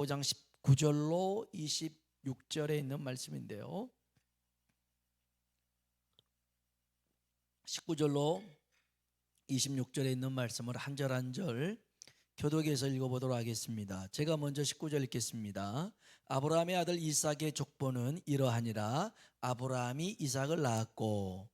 5장 19절로 26절에 있는 말씀인데요. 19절로 26절에 있는 말씀을 한 절 한 절 교독해서 읽어보도록 하겠습니다. 제가 먼저 19절 읽겠습니다. 아브라함의 아들 이삭의 족보는 이러하니라. 아브라함이 이삭을 낳았고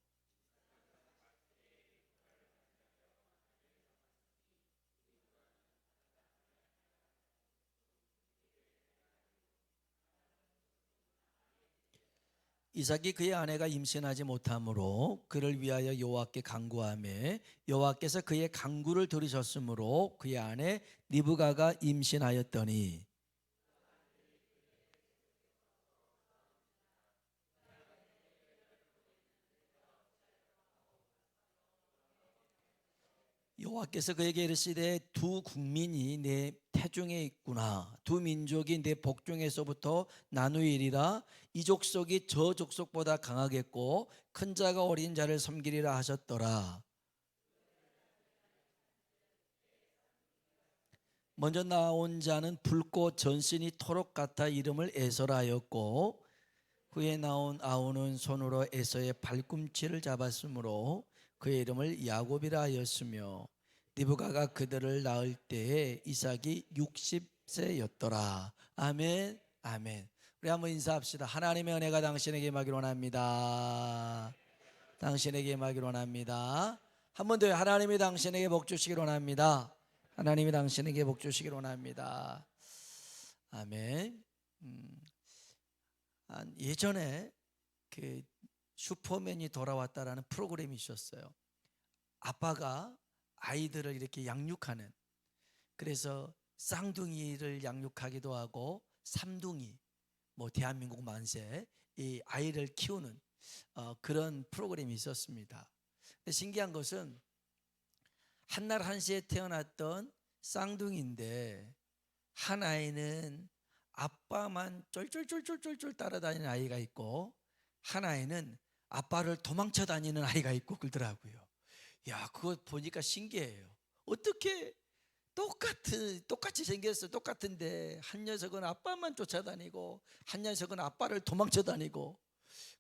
이삭이 그의 아내가 임신하지 못하므로 그를 위하여 여호와께 간구하매 여호와께서 그의 간구를 들으셨으므로 그의 아내 리브가가 임신하였더니 여호와께서 그에게 이르시되 두 국민이 내 태중에 있구나. 두 민족이 내 복중에서부터 나누이리라. 이 족속이 저 족속보다 강하겠고 큰 자가 어린 자를 섬기리라 하셨더라. 먼저 나온 자는 붉고 전신이 토록 같아 이름을 에서라였고 후에 나온 아우는 손으로 에서의 발꿈치를 잡았으므로 그의 이름을 야곱이라 하였으며 리브가가 그들을 낳을 때에 이삭이 60세였더라. 아멘, 아멘. 우리 한번 인사합시다. 하나님의 은혜가 당신에게 임하기를 원합니다. 당신에게 임하기를 원합니다. 한 번 더 하나님이 당신에게 복 주시기를 원합니다. 하나님이 당신에게 복 주시기를 원합니다. 아멘. 예전에 그 슈퍼맨이 돌아왔다라는 프로그램이 있었어요. 아빠가 아이들을 이렇게 양육하는, 그래서 쌍둥이를 양육하기도 하고 삼둥이, 뭐 대한민국 만세 이 아이를 키우는 그런 프로그램이 있었습니다. 신기한 것은 한날 한시에 태어났던 쌍둥이인데 한 아이는 아빠만 쫄쫄쫄쫄쫄쫄 따라다니는 아이가 있고 한 아이는 아빠를 도망쳐 다니는 아이가 있고 그러더라고요. 야, 그거 보니까 신기해요. 어떻게 똑같이 생겼어. 똑같은데 한 녀석은 아빠만 쫓아다니고 한 녀석은 아빠를 도망쳐 다니고.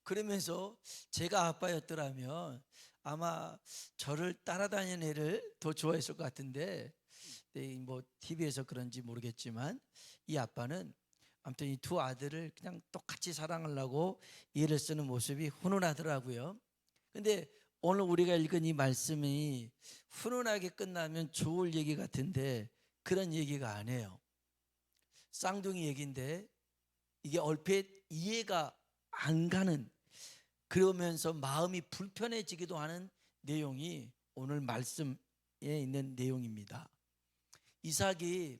그러면서 제가 아빠였더라면 아마 저를 따라다니는 애를 더 좋아했을 것 같은데, 뭐 TV에서 그런지 모르겠지만 이 아빠는 아무튼 이 두 아들을 그냥 똑같이 사랑하려고 애를 쓰는 모습이 훈훈하더라고요. 근데 오늘 우리가 읽은 이 말씀이 훈훈하게 끝나면 좋을 얘기 같은데 그런 얘기가 아니에요. 쌍둥이 얘기인데 이게 얼핏 이해가 안 가는, 그러면서 마음이 불편해지기도 하는 내용이 오늘 말씀에 있는 내용입니다. 이삭이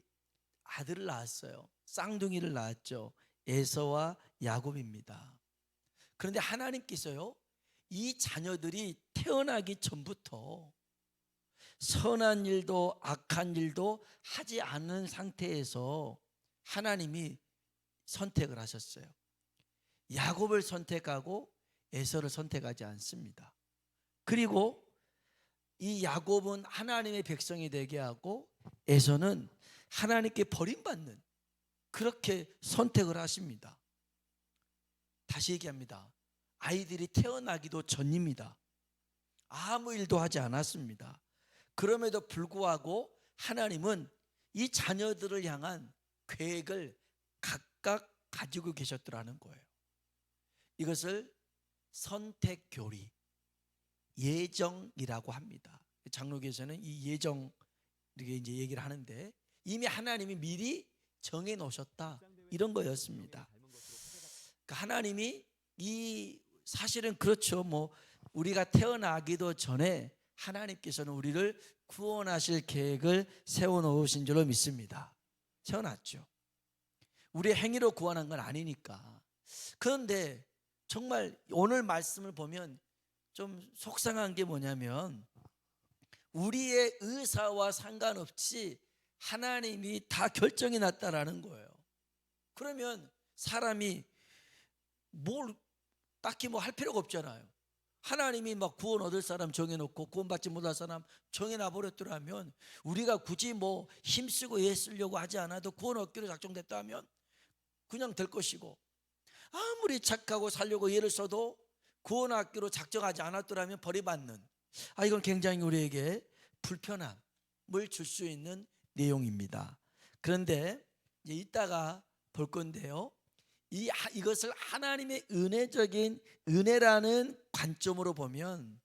아들을 낳았어요. 쌍둥이를 낳았죠. 에서와 야곱입니다. 그런데 하나님께서요, 이 자녀들이 태어나기 전부터 선한 일도 악한 일도 하지 않은 상태에서 하나님이 선택을 하셨어요. 야곱을 선택하고 에서를 선택하지 않습니다. 그리고 이 야곱은 하나님의 백성이 되게 하고 에서는 하나님께 버림받는, 그렇게 선택을 하십니다. 다시 얘기합니다. 아이들이 태어나기도 전입니다. 아무 일도 하지 않았습니다. 그럼에도 불구하고 하나님은 이 자녀들을 향한 계획을 각각 가지고 계셨더라는 거예요. 이것을 선택교리, 예정이라고 합니다. 장로교에서는 이 예정 이렇게 이제 얘기를 하는데 이미 하나님이 미리 정해 놓으셨다, 이런 거였습니다. 그러니까 하나님이 이 사실은 그렇죠. 뭐 우리가 태어나기도 전에 하나님께서는 우리를 구원하실 계획을 세워 놓으신 줄로 믿습니다. 세워놨죠. 우리의 행위로 구원한 건 아니니까. 그런데 정말 오늘 말씀을 보면 좀 속상한 게 뭐냐면 우리의 의사와 상관없이 하나님이 다 결정이 났다라는 거예요. 그러면 사람이 뭘 딱히 뭐 할 필요가 없잖아요. 하나님이 막 구원 얻을 사람 정해놓고 구원받지 못할 사람 정해놔 버렸더라면, 우리가 굳이 뭐 힘쓰고 애쓰려고 하지 않아도 구원 얻기로 작정됐다면 그냥 될 것이고, 아무리 착하고 살려고 애를 써도 구원 얻기로 작정하지 않았더라면 버림받는, 이건 굉장히 우리에게 불편함을 줄 수 있는 내용입니다. 그런데 이제 이따가 볼 건데요, 이것을 하나님의 은혜적인 은혜라는 관점으로 보면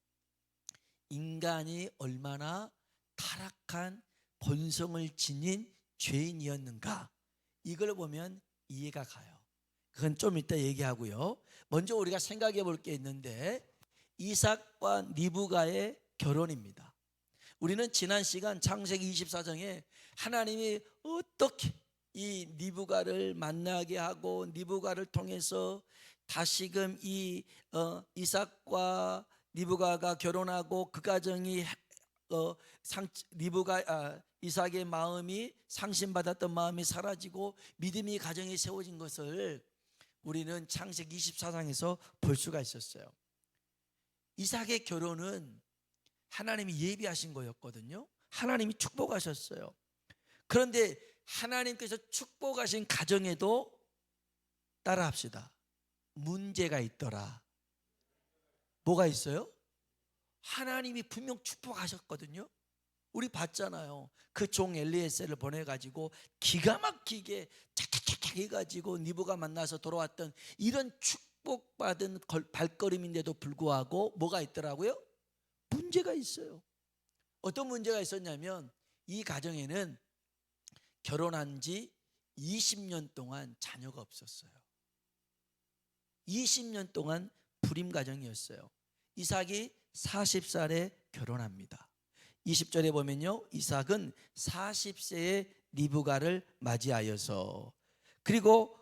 인간이 얼마나 타락한 본성을 지닌 죄인이었는가, 이걸 보면 이해가 가요. 그건 좀 이따 얘기하고요. 먼저 우리가 생각해 볼 게 있는데, 이삭과 리브가의 결혼입니다. 우리는 지난 시간 창세기 24장에 하나님이 어떻게 이 리브가를 만나게 하고 리브가를 통해서 다시금 이삭과 리브가가 결혼하고 그 가정이 이삭의 마음이 상심받았던 마음이 사라지고 믿음이 가정에 세워진 것을 우리는 창세기 24장에서 볼 수가 있었어요. 이삭의 결혼은 하나님이 예비하신 거였거든요. 하나님이 축복하셨어요. 그런데 하나님께서 축복하신 가정에도 따라합시다, 문제가 있더라. 뭐가 있어요? 하나님이 분명 축복하셨거든요. 우리 봤잖아요. 그 종 엘리에셀을 보내가지고 기가 막히게 착착착 해가지고 니브가 만나서 돌아왔던 이런 축복받은 발걸음인데도 불구하고 뭐가 있더라고요? 문제가 있어요. 어떤 문제가 있었냐면, 이 가정에는 결혼한 지 20년 동안 자녀가 없었어요. 20년 동안 불임 가정이었어요. 이삭이 40살에 결혼합니다. 20절에 보면요, 이삭은 40세의 리브가를 맞이하여서, 그리고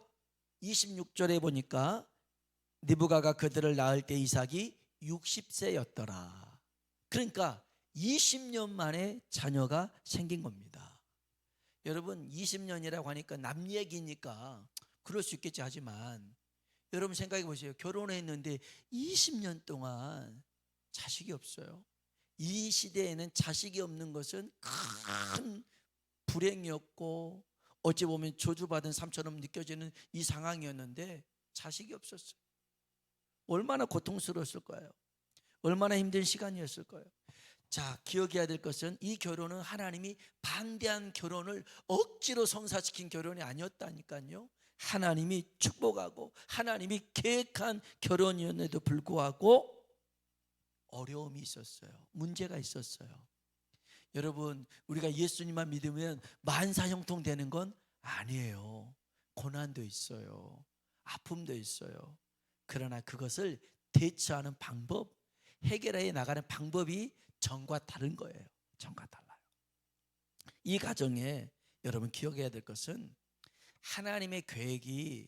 26절에 보니까 리브가가 그들을 낳을 때 이삭이 60세였더라. 그러니까 20년 만에 자녀가 생긴 겁니다. 여러분, 20년이라고 하니까 남 얘기니까 그럴 수 있겠지 하지만, 여러분 생각해 보세요. 결혼했는데 20년 동안 자식이 없어요. 이 시대에는 자식이 없는 것은 큰 불행이었고 어찌 보면 저주받은 삶처럼 느껴지는 이 상황이었는데, 자식이 없었어요. 얼마나 고통스러웠을 거예요. 얼마나 힘든 시간이었을 거예요. 자, 기억해야 될 것은 이 결혼은 하나님이 반대한 결혼을 억지로 성사시킨 결혼이 아니었다니까요. 하나님이 축복하고 하나님이 계획한 결혼이었는데도 불구하고 어려움이 있었어요. 문제가 있었어요. 여러분, 우리가 예수님만 믿으면 만사형통 되는 건 아니에요. 고난도 있어요. 아픔도 있어요. 그러나 그것을 대처하는 방법, 해결해 나가는 방법이 전과 다른 거예요. 전과 달라요. 이 가정에 여러분 기억해야 될 것은, 하나님의 계획이,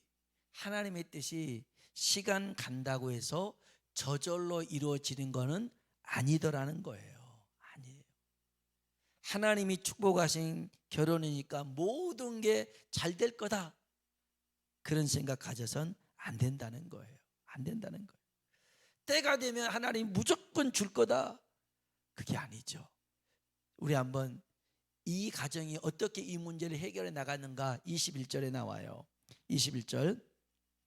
하나님의 뜻이 시간 간다고 해서 저절로 이루어지는 것은 아니더라는 거예요. 아니에요. 하나님이 축복하신 결혼이니까 모든 게 잘 될 거다, 그런 생각 가져선 안 된다는 거예요. 안 된다는 거예요. 때가 되면 하나님 무조건 줄 거다, 그게 아니죠. 우리 한번 이 가정이 어떻게 이 문제를 해결해 나가는가 21절에 나와요. 21절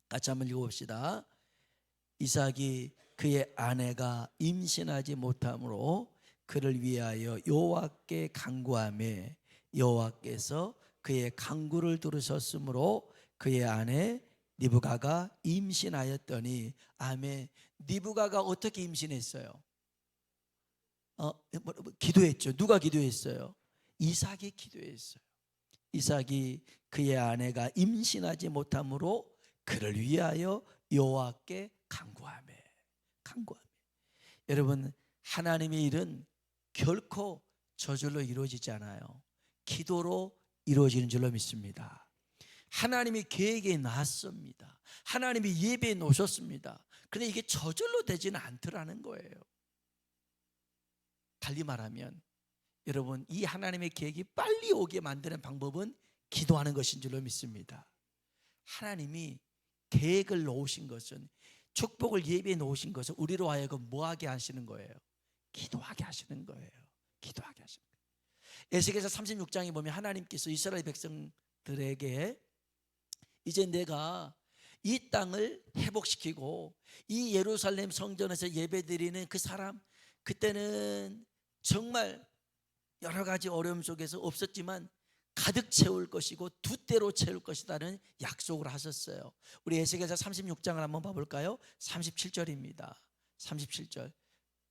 같이 한번 읽어봅시다. 이삭이 그의 아내가 임신하지 못함으로 그를 위하여 여호와께 간구하매 여호와께서 그의 간구를 들으셨으므로 그의 아내 리브가가 임신하였더니, 아멘. 리브가가 어떻게 임신했어요? 기도했죠. 누가 기도했어요? 이삭이 기도했어요. 이삭이 그의 아내가 임신하지 못함으로 그를 위하여 여호와께 간구하며. 여러분, 하나님의 일은 결코 저절로 이루어지지 않아요. 기도로 이루어지는 줄로 믿습니다. 하나님이 계획에 놨습니다. 하나님이 예배에 놓으셨습니다. 그런데 이게 저절로 되지는 않더라는 거예요. 달리 말하면 여러분, 이 하나님의 계획이 빨리 오게 만드는 방법은 기도하는 것인 줄로 믿습니다. 하나님이 계획을 놓으신 것은 축복을 예비해 놓으신 것을 우리로 하여금 뭐하게 하시는 거예요? 기도하게 하시는 거예요. 기도하게 하시는 거예요. 에스겔서 36장에 보면 하나님께서 이스라엘 백성들에게 이제 내가 이 땅을 회복시키고 이 예루살렘 성전에서 예배드리는 그 사람, 그때는 정말 여러 가지 어려움 속에서 없었지만 가득 채울 것이고 두 때로 채울 것이라는 약속을 하셨어요. 우리 에스겔서 36장을 한번 봐볼까요? 37절입니다. 37절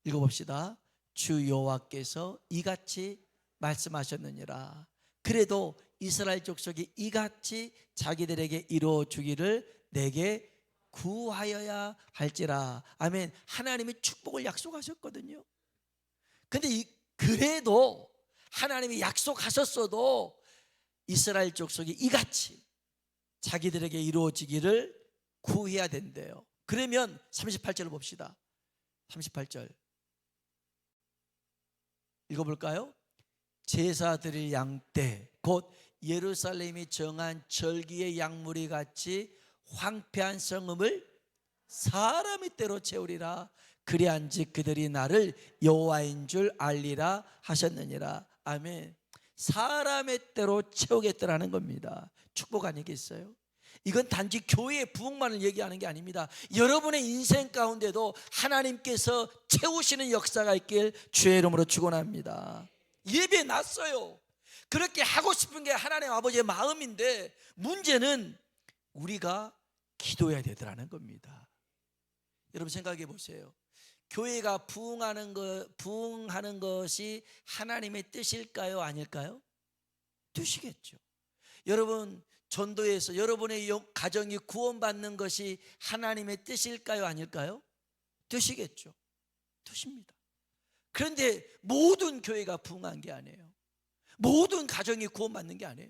읽어봅시다. 주 여호와께서 이같이 말씀하셨느니라. 그래도 이스라엘 족속이 이같이 자기들에게 이루어 주기를 내게 구하여야 할지라. 아멘. 하나님이 축복을 약속하셨거든요. 근데 그래도 하나님이 약속하셨어도 이스라엘 족속이 이같이 자기들에게 이루어지기를 구해야 된대요. 그러면 38절을 봅시다. 38절 읽어볼까요? 제사 드릴 양떼 곧 예루살렘이 정한 절기의 양무리 같이 황폐한 성읍을 사람의 때로 채우리라. 그리한즉 그들이 나를 여호와인 줄 알리라 하셨느니라. 아멘. 사람의 때로 채우겠다라는 겁니다. 축복 아니겠어요? 이건 단지 교회의 부흥만을 얘기하는 게 아닙니다. 여러분의 인생 가운데도 하나님께서 채우시는 역사가 있길 주의 이름으로 축원합니다. 예배 났어요. 그렇게 하고 싶은 게 하나님 아버지의 마음인데 문제는 우리가 기도해야 되더라는 겁니다. 여러분 생각해 보세요. 교회가 부흥하는 것이 하나님의 뜻일까요? 아닐까요? 뜻이겠죠. 여러분 전도에서 여러분의 가정이 구원받는 것이 하나님의 뜻일까요? 아닐까요? 뜻이겠죠. 뜻입니다. 그런데 모든 교회가 부흥한 게 아니에요. 모든 가정이 구원받는 게 아니에요.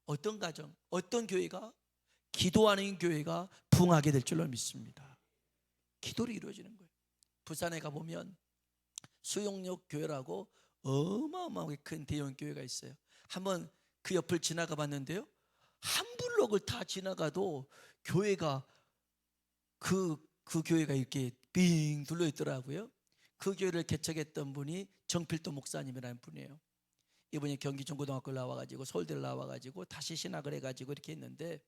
어떤 가정, 어떤 교회가, 기도하는 교회가 부흥하게 될 줄로 믿습니다. 기도로 이루어지는 거예요. 부산에 가보면 수용역 교회라고 어마어마하게 큰 대형 교회가 있어요. 한번 그 옆을 지나가 봤는데요, 한 블록을 다 지나가도 교회가 그 교회가 이렇게 빙 둘러 있더라고요. 그 교회를 개척했던 분이 정필도 목사님이라는 분이에요. 이분이 경기 중고등학교를 나와가지고 서울대를 나와가지고 다시 신학을 해가지고 이렇게 했는데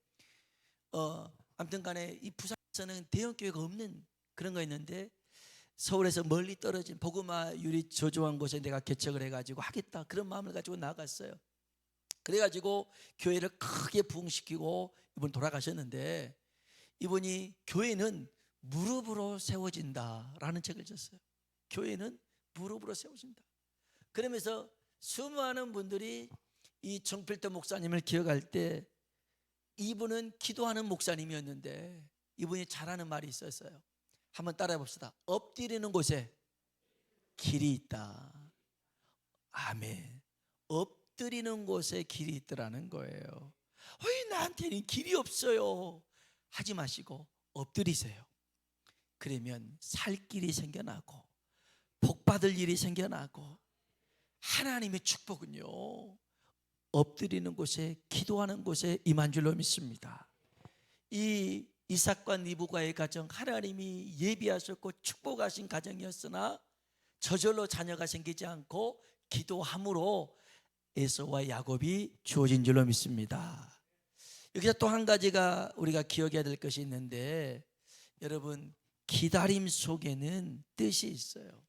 아무튼 간에 이 부산에서는 대형 교회가 없는 그런 거 있는데 서울에서 멀리 떨어진 복음화 유리 저조한 곳에 내가 개척을 해가지고 하겠다 그런 마음을 가지고 나갔어요. 그래가지고 교회를 크게 부흥시키고 이분 돌아가셨는데, 이분이 교회는 무릎으로 세워진다라는 책을 썼어요. 교회는 무릎으로 세워진다. 그러면서 수많은 분들이 이 정필도 목사님을 기억할 때 이분은 기도하는 목사님이었는데 이분이 잘하는 말이 있었어요. 한번 따라해 봅시다. 엎드리는 곳에 길이 있다. 아멘. 엎드리는 곳에 길이 있더라는 거예요. 왜 나한테는 길이 없어요? 하지 마시고 엎드리세요. 그러면 살 길이 생겨나고 복 받을 일이 생겨나고, 하나님의 축복은요 엎드리는 곳에, 기도하는 곳에 임한 줄로 믿습니다. 이 이삭과 리브가의 가정, 하나님이 예비하셨고 축복하신 가정이었으나 저절로 자녀가 생기지 않고 기도함으로 에서와 야곱이 주어진 줄로 믿습니다. 여기서 또 한 가지가 우리가 기억해야 될 것이 있는데, 여러분 기다림 속에는 뜻이 있어요.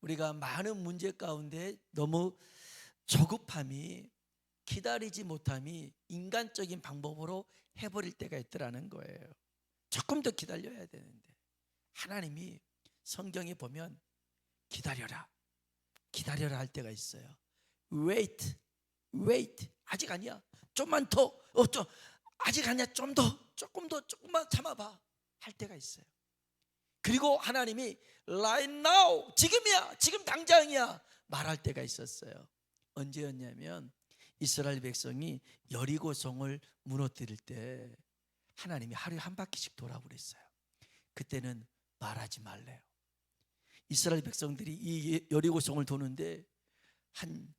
우리가 많은 문제 가운데 너무 조급함이, 기다리지 못함이 인간적인 방법으로 해버릴 때가 있더라는 거예요. 조금 더 기다려야 되는데, 하나님이 성경에 보면 기다려라, 기다려라 할 때가 있어요. wait, 아직 아니야, 좀만 더, 아직 아니야, 조금만 참아봐 할 때가 있어요. 그리고 하나님이 right now, 지금이야, 지금 당장이야 말할 때가 있었어요. 언제였냐면 이스라엘 백성이 여리고성을 무너뜨릴 때 하나님이 하루에 한 바퀴씩 돌아오라 그랬어요. 그때는 말하지 말래요. 이스라엘 백성들이 이 여리고성을 도는데 한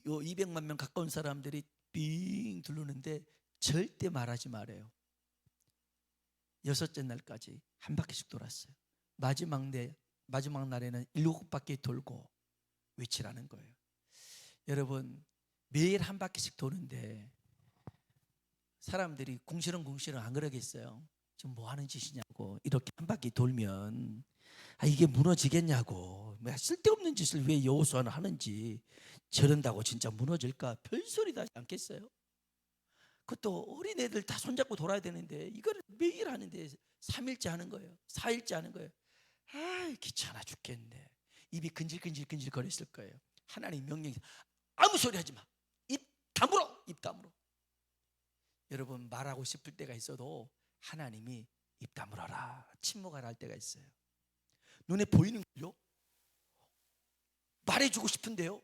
200만 명 가까운 사람들이 빙 둘르는데 절대 말하지 말아요. 6째 날까지 한 바퀴씩 돌았어요. 마지막 날에는 7바퀴 돌고 외치라는 거예요. 여러분, 매일 한 바퀴씩 도는데 사람들이 궁시렁궁시렁 안 그러겠어요? 지금 뭐 하는 짓이냐고. 이렇게 한 바퀴 돌면 이게 무너지겠냐고. 쓸데없는 짓을 왜 여호수아는 하는지, 저런다고 진짜 무너질까? 별소리도 하지 않겠어요? 그것도 어린애들 다 손잡고 돌아야 되는데 이거를 매일 하는데 3일째 하는 거예요. 4일째 하는 거예요. 귀찮아 죽겠네. 입이 근질근질 거렸을 거예요. 하나님 명령이 아무 소리 하지 마. 입 다물어. 입 다물어. 여러분, 말하고 싶을 때가 있어도 하나님이 입 다물어라, 침묵하라 할 때가 있어요. 눈에 보이는 걸요? 말해주고 싶은데요?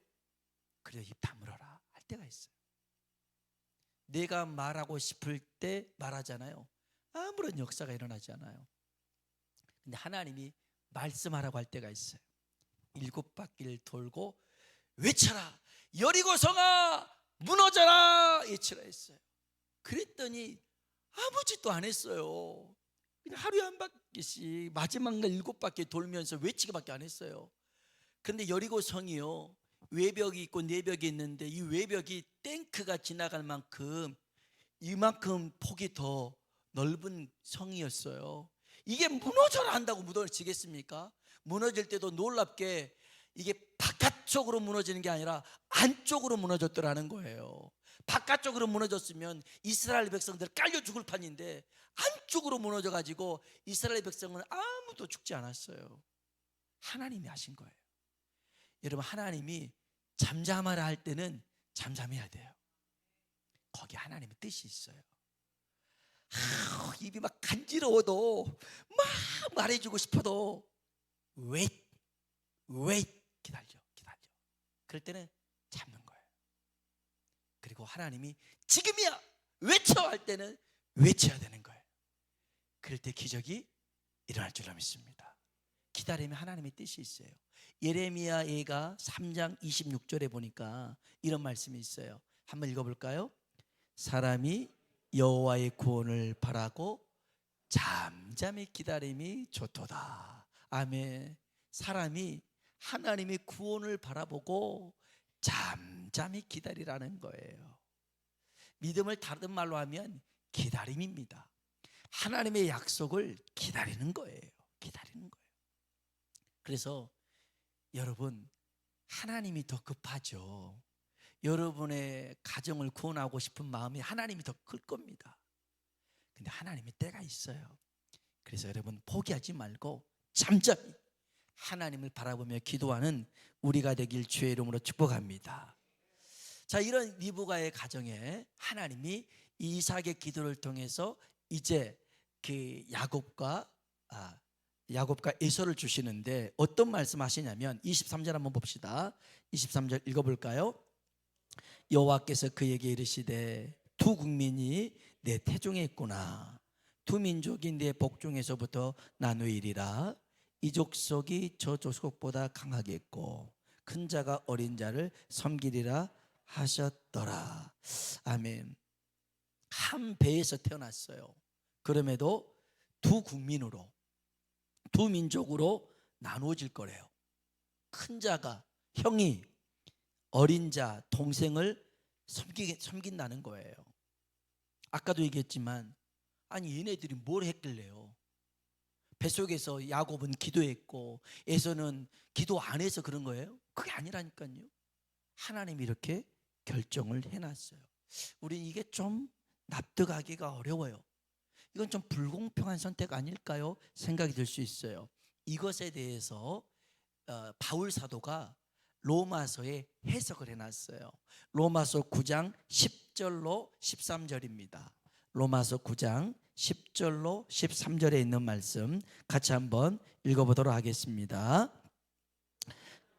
그래, 입 다물어라 할 때가 있어요. 내가 말하고 싶을 때 말하잖아요. 아무런 역사가 일어나지 않아요. 근데 하나님이 말씀하라고 할 때가 있어요. 7바퀴를 돌고 외쳐라, 여리고 성아 무너져라 외치라 했어요. 그랬더니 아무 짓도 안 했어요. 그냥 하루에 한 바퀴씩 마지막 날 7바퀴 돌면서 외치기밖에 안 했어요. 그런데 여리고 성이요, 외벽이 있고 내벽이 있는데 이 외벽이 탱크가 지나갈 만큼 이만큼 폭이 더 넓은 성이었어요. 이게 무너져라 한다고 무너지겠습니까? 무너질 때도 놀랍게 이게 바깥쪽으로 무너지는 게 아니라 안쪽으로 무너졌더라는 거예요. 바깥쪽으로 무너졌으면 이스라엘 백성들 깔려 죽을 판인데 안쪽으로 무너져가지고 이스라엘 백성은 아무도 죽지 않았어요. 하나님이 하신 거예요. 여러분, 하나님이 잠잠하라 할 때는 잠잠해야 돼요. 거기 하나님의 뜻이 있어요. 입이 막 간지러워도 막 말해주고 싶어도 wait 기다려. 그럴 때는 참는 거예요. 그리고 하나님이 지금이야 외쳐 할 때는 외쳐야 되는 거예요. 그럴 때 기적이 일어날 줄 믿습니다. 기다리면 하나님의 뜻이 있어요. 예레미야 예가 3장 26절에 보니까 이런 말씀이 있어요. 한번 읽어볼까요? 사람이 여호와의 구원을 바라고 잠잠히 기다림이 좋도다. 아멘. 사람이 하나님의 구원을 바라보고 잠잠히 기다리라는 거예요. 믿음을 다른 말로 하면 기다림입니다. 하나님의 약속을 기다리는 거예요. 기다리는 거예요. 그래서 여러분, 하나님이 더 급하죠. 여러분의 가정을 구원하고 싶은 마음이 하나님이 더 클 겁니다. 근데 하나님의 때가 있어요. 그래서 여러분, 포기하지 말고 잠잠히 하나님을 바라보며 기도하는 우리가 되길 주의 이름으로 축복합니다. 자, 이런 리브가의 가정에 하나님이 이삭의 기도를 통해서 이제 그 야곱과 에서를 주시는데 어떤 말씀하시냐면 23절 한번 봅시다. 23절 읽어볼까요? 여호와께서 그에게 이르시되 두 국민이 내 태중에 있구나. 두 민족이 내 복중에서부터 나누이리라. 이 족속이 저 족속보다 강하겠고 큰 자가 어린 자를 섬기리라 하셨더라. 아멘. 한 배에서 태어났어요. 그럼에도 두 국민으로, 두 민족으로 나누어질 거래요. 큰 자가, 형이 어린 자, 동생을 섬긴다는 거예요. 아까도 얘기했지만 아니 얘네들이 뭘 했길래요? 뱃속에서 야곱은 기도했고 에서는 기도 안 해서 그런 거예요? 그게 아니라니까요. 하나님이 이렇게 결정을 해놨어요. 우린 이게 좀 납득하기가 어려워요. 이건 좀 불공평한 선택 아닐까요? 생각이 들 수 있어요. 이것에 대해서 바울 사도가 로마서에 해석을 해놨어요. 로마서 9장 10절로 13절입니다. 로마서 9장 10절로 13절에 있는 말씀 같이 한번 읽어보도록 하겠습니다.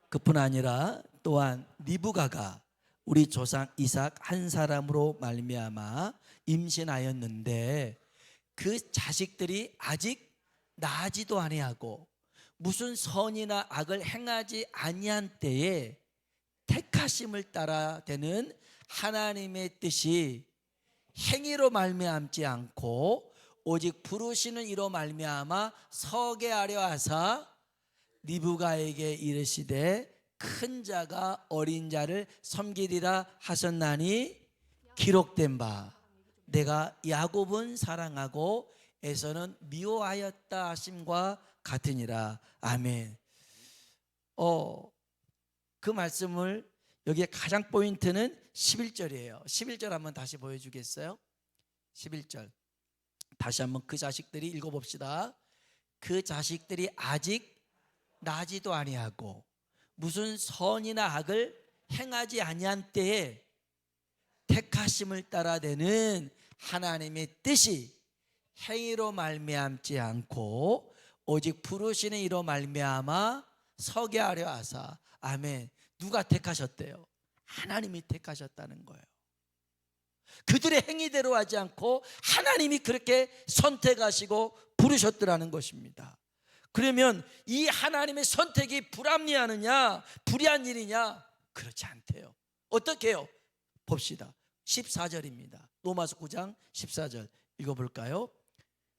그뿐 아니라 또한 리브가가 우리 조상 이삭 한 사람으로 말미암아 임신하였는데 그 자식들이 아직 나지도 아니하고 무슨 선이나 악을 행하지 아니한 때에 택하심을 따라 되는 하나님의 뜻이 행위로 말미암지 않고 오직 부르시는 이로 말미암아 서게 하려 하사 리브가에게 이르시되 큰 자가 어린 자를 섬기리라 하셨나니 기록된 바 내가 야곱은 사랑하고 에서는 미워하였다 하심과 같으니라. 아멘. 그 말씀을 여기에 가장 포인트는 11절이에요 11절 한번 다시 보여주겠어요? 11절 다시 한번 그 자식들이 읽어봅시다. 그 자식들이 아직 나지도 아니하고 무슨 선이나 악을 행하지 아니한 때에 택하심을 따라 되는 하나님의 뜻이 행위로 말미암지 않고 오직 부르시는 이로 말미암아 서게 하려 하사. 아멘. 누가 택하셨대요? 하나님이 택하셨다는 거예요. 그들의 행위대로 하지 않고 하나님이 그렇게 선택하시고 부르셨더라는 것입니다. 그러면 이 하나님의 선택이 불합리하느냐 불의한 일이냐? 그렇지 않대요. 어떻게 해요? 봅시다. 14절입니다 로마서 9장 14절 읽어볼까요?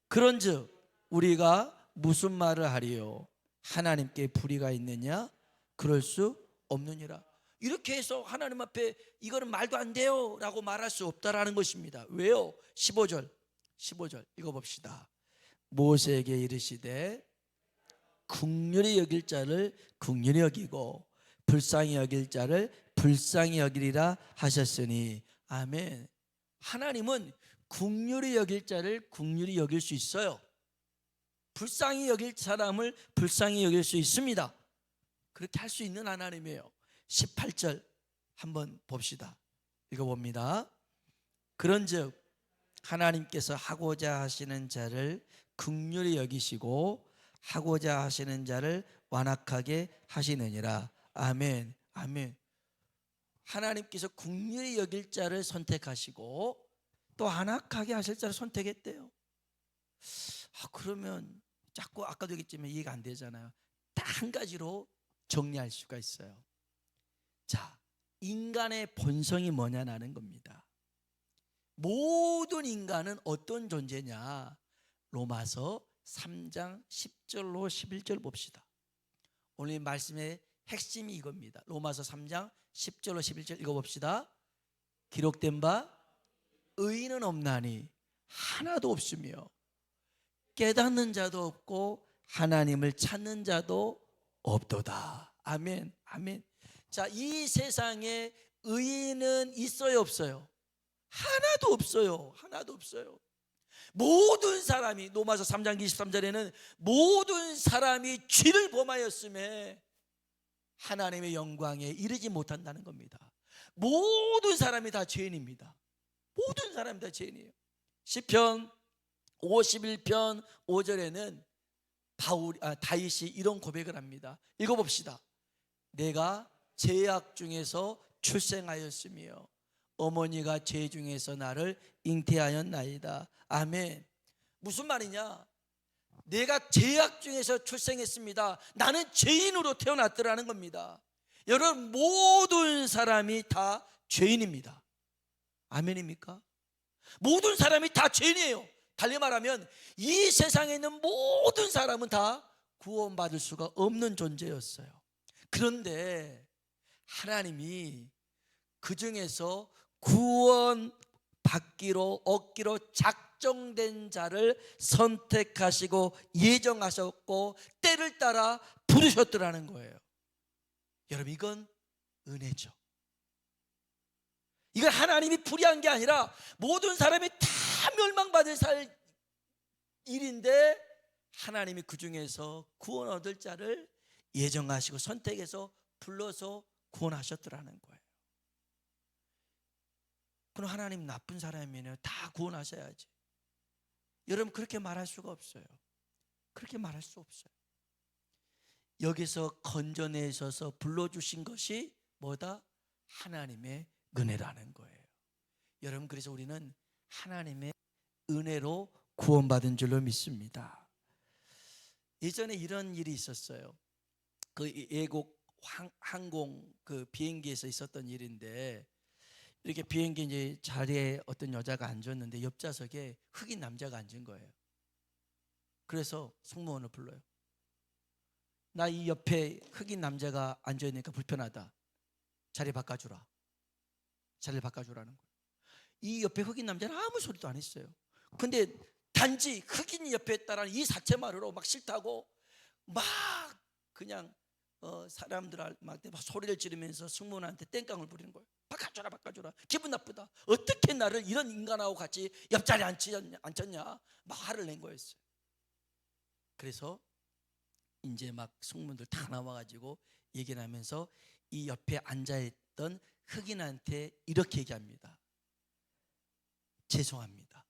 그런즉 우리가 무슨 말을 하리요? 하나님께 불의가 있느냐? 그럴 수 없느니라. 이렇게 해서 하나님 앞에 이거는 말도 안 돼요 라고 말할 수 없다라는 것입니다. 왜요? 15절 읽어봅시다. 모세에게 이르시되 긍휼히 여길 자를 긍휼히 여기고 불쌍히 여길 자를 불쌍히 여기리라 하셨으니. 아멘. 하나님은 긍휼히 여길 자를 긍휼히 여길 수 있어요. 불쌍히 여길 사람을 불쌍히 여길 수 있습니다. 그렇게 할 수 있는 하나님이에요. 18절 한번 봅시다. 읽어봅니다. 그런즉 하나님께서 하고자 하시는 자를 긍휼히 여기시고 하고자 하시는 자를 완악하게 하시느니라. 아멘. 아멘. 하나님께서 긍휼히 여길 자를 선택하시고 또 완악하게 하실 자를 선택했대요. 그러면 자꾸 아까도 얘기했지만 이해가 안 되잖아요. 딱 한 가지로 정리할 수가 있어요. 자, 인간의 본성이 뭐냐는 겁니다. 모든 인간은 어떤 존재냐? 로마서 3장 10절로 11절 봅시다. 오늘 말씀의 핵심이 이겁니다. 로마서 3장 10절로 11절 읽어봅시다. 기록된 바 의인은 없나니 하나도 없으며 깨닫는 자도 없고 하나님을 찾는 자도 없도다. 아멘. 아멘. 자, 이 세상에 의인은 있어요, 없어요? 하나도 없어요. 하나도 없어요. 모든 사람이, 로마서 3장 23절에는 모든 사람이 죄를 범하였음에 하나님의 영광에 이르지 못한다는 겁니다. 모든 사람이 다 죄인입니다. 모든 사람이 다 죄인이에요. 시편 51편 5절에는 다윗이 이런 고백을 합니다. 읽어봅시다. 내가 죄악 중에서 출생하였으며 어머니가 죄 중에서 나를 잉태하였나이다. 아멘. 무슨 말이냐? 내가 죄악 중에서 출생했습니다. 나는 죄인으로 태어났더라는 겁니다. 여러분, 모든 사람이 다 죄인입니다. 아멘입니까? 모든 사람이 다 죄인이에요. 달리 말하면 이 세상에 있는 모든 사람은 다 구원받을 수가 없는 존재였어요. 그런데 하나님이 그 중에서 구원받기로 얻기로 작정된 자를 선택하시고 예정하셨고 때를 따라 부르셨더라는 거예요. 여러분, 이건 은혜죠. 이건 하나님이 불의한 게 아니라 모든 사람이 다 멸망받을 일인데 하나님이 그 중에서 구원 얻을 자를 예정하시고 선택해서 불러서 구원하셨더라는 거예요. 그럼 하나님 나쁜 사람이네요. 다 구원하셔야지. 여러분, 그렇게 말할 수가 없어요. 그렇게 말할 수 없어요. 여기서 건져내셔서 불러주신 것이 뭐다? 하나님의 은혜라는 거예요. 여러분, 그래서 우리는 하나님의 은혜로 구원받은 줄로 믿습니다. 예전에 이런 일이 있었어요. 그 외국 항공 그 비행기에서 있었던 일인데, 이렇게 비행기 이제 자리에 어떤 여자가 앉았는데 옆좌석에 흑인 남자가 앉은 거예요. 그래서 승무원을 불러요. 나 이 옆에 흑인 남자가 앉아있으니까 불편하다. 자리 바꿔주라. 자리를 바꿔주라는 거예요. 이 옆에 흑인 남자는 아무 소리도 안 했어요. 근데 단지 흑인이 옆에 있다라는 이 사체만으로 막 싫다고 막 그냥 사람들 막 소리를 지르면서 승무원한테 땡깡을 부리는 거예요. 바꿔줘라 바꿔줘라. 기분 나쁘다. 어떻게 나를 이런 인간하고 같이 옆자리에 앉혔냐 막 화를 낸 거였어요. 그래서 이제 막 승무원들 다 나와가지고 얘기를 하면서 이 옆에 앉아있던 흑인한테 이렇게 얘기합니다. 죄송합니다.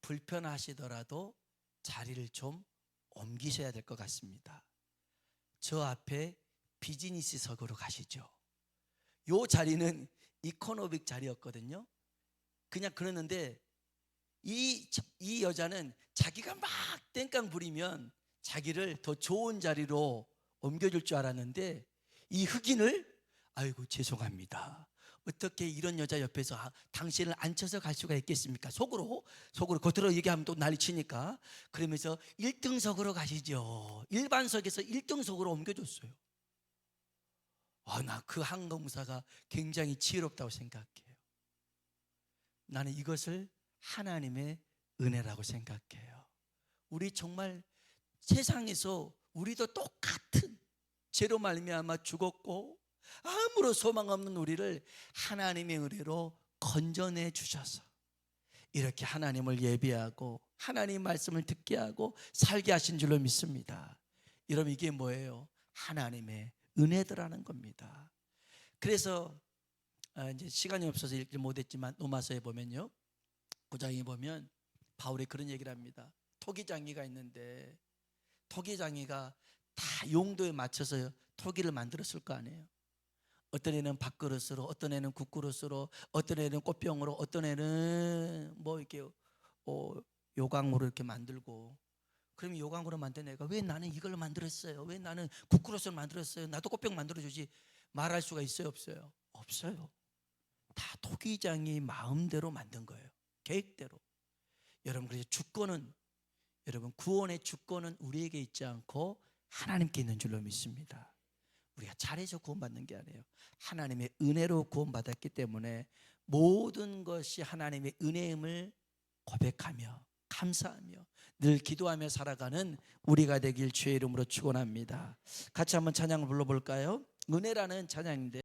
불편하시더라도 자리를 좀 옮기셔야 될 것 같습니다. 저 앞에 비즈니스석으로 가시죠. 요 자리는 이코노믹 자리였거든요. 그냥 그러는데 이 여자는 자기가 막 땡깡 부리면 자기를 더 좋은 자리로 옮겨줄 줄 알았는데 이 흑인을 아이고 죄송합니다. 어떻게 이런 여자 옆에서 당신을 앉혀서 갈 수가 있겠습니까? 속으로 겉으로 얘기하면 또 난리치니까 그러면서 1등석으로 가시죠. 일반석에서 1등석으로 옮겨줬어요. 나 그 항공사가 굉장히 지혜롭다고 생각해요. 나는 이것을 하나님의 은혜라고 생각해요. 우리 정말 세상에서 우리도 똑같은 죄로 말미암아 죽었고 아무런 소망 없는 우리를 하나님의 은혜로 건져내 주셔서 이렇게 하나님을 예배하고 하나님 말씀을 듣게 하고 살게 하신 줄로 믿습니다. 여러분 이게 뭐예요? 하나님의 은혜더라는 겁니다. 그래서 이제 시간이 없어서 읽지 못했지만 로마서에 보면요, 9장에 보면 바울이 그런 얘기를 합니다. 토기장이가 있는데 토기장이가 다 용도에 맞춰서 토기를 만들었을 거 아니에요. 어떤 애는 밥그릇으로, 어떤 애는 국그릇으로, 어떤 애는 꽃병으로, 어떤 애는 뭐 이렇게 요강으로 이렇게 만들고. 그러면 요강으로 만든 애가 왜 나는 이걸 만들었어요? 왜 나는 국그릇을 만들었어요? 나도 꽃병 만들어주지. 말할 수가 있어요, 없어요? 없어요. 다 토기장이 마음대로 만든 거예요. 계획대로. 여러분 그래서 주권은, 여러분 구원의 주권은 우리에게 있지 않고 하나님께 있는 줄로 믿습니다. 우리가 잘해서 구원받는 게 아니에요. 하나님의 은혜로 구원받았기 때문에 모든 것이 하나님의 은혜임을 고백하며 감사하며 늘 기도하며 살아가는 우리가 되길 주의 이름으로 축원합니다. 같이 한번 찬양을 불러볼까요? 은혜라는 찬양인데